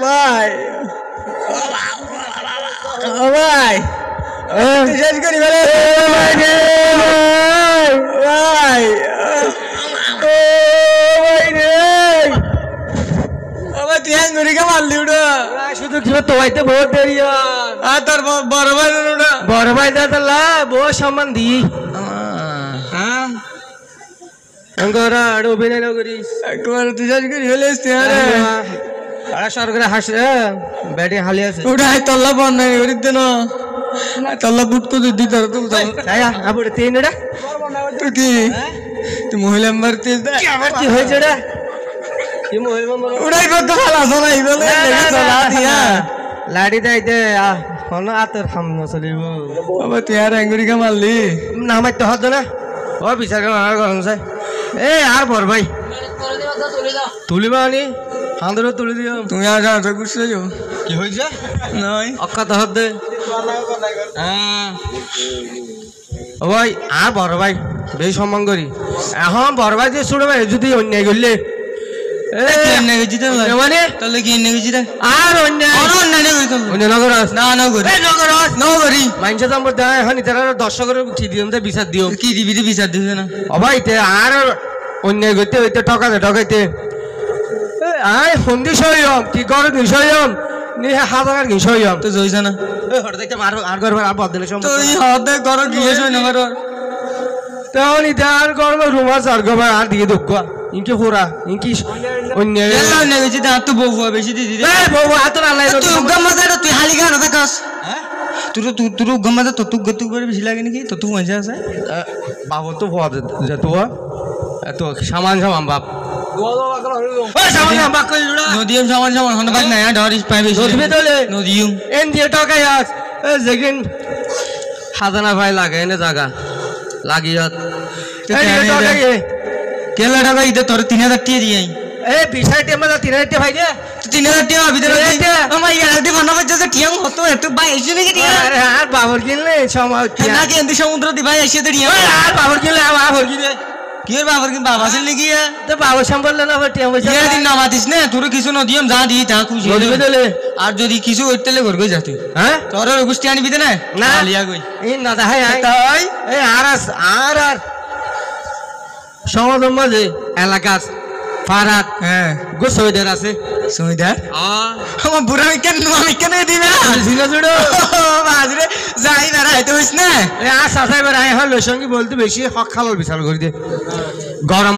ভাই ভাই শেষ করি ভাই মারলি ওটা শুধু তোমাইতে বহুত দেরি আর তোর বড় ভাই ওটা বড় ভাই দাদা বহু সম্মান দি হ্যাঁ অভিনয় করিস একবার তুই শেষ করি হলে সরকারে হাসে ব্যাটি হালি আছে ওটা তল্লা বন্ধ করি দেন তল্লা বুট করে দি তোর তুই তিন তুই কি তুই মহিলা নাম্বার কি হয়েছে রে উড়াই করতে ভালো আছো না লাড়ি দেয় আতর সামনে চলিব তুই আর অ্যাঙ্গুরিকা মারলি না মারতে হতো না ও বিচার গরম চাই এ আর বর ভাই তুলিবা আনি হাঁদরে তুলি দিও তুমি আর যাও ঘুরছে যাও কি হয়েছে নয় অক্ষত হতে ও ভাই আর বড় ভাই বেশি সম্মান করি এখন বড় ভাই যে ছোট ভাই যদি অন্যায় করলে দর্শকের বিচার দিও কি দিবি বিচার দিবে না ভাই আর অন্যায় করতে হইতে ঠকাতে ঠকাইতে সন্ধি সইম কি করে সইম হাজার কি সইম তো জইছে না আর করবার আর বদলে ঘর গিয়ে সই না তেমন ইতে আর করবো রুমার চার করবার আর দিকে দুঃখ ইনকে ফোরা ইনকি অন্য গেছি তো বউ বেশি দিদি বউ এত আল্লাহ তুই হালি গান দেখাস তোর গম্মাতে ততু গতু করে বেশি লাগে নাকি ততু মজা আছে বাবু তো ফোয়া যে তো এত সামান সামান বাপ নদীম সামান সামান হন বাক না ডরিস পাই বেশি নদীম এন দিয়ে টাকা আস যেদিন খাজানা ভাই লাগে এনে জায়গা লাগিয়াত কেলা টাকা ইতে তোর 3000 টাকা দিই এ বিশাল টেমা 3000 টাকা ভাই দে 3000 টাকা ভিতরে আমার ইয়াতে বানাবে যে টিয়াং হতো এত ভাই এসে নাকি টিয়া আরে আর বাবর কিনলে সময় না কি এন্দি সমুদ্র দি ভাই এসে টিয়া আর বাবর কিনলে বাবর কিনে কি বাবর কিন বাবা ছিল নাকি তো বাবা সম্বললে না টিয়া পয়সা এই দিন না মাতিস না তোর কিছু ন দিম যা দি তা খুশি বলবে দিলে আর যদি কিছু ওইতেলে ঘর গই যাতে হ্যাঁ তোর গোষ্ঠী আনিবি না না লিয়া গই এই না দা হাই তাই এই আর সমাজের মাঝে এলাকা ফারাত হ্যাঁ গো সৈদার আছে সৈদার আমার বুড়া আমি কেন দিবে যাই না রাইতে হইস না আর সাসাই বেড়াই হলো সঙ্গে বলতে বেশি হক খালোর বিশাল করে দে গরম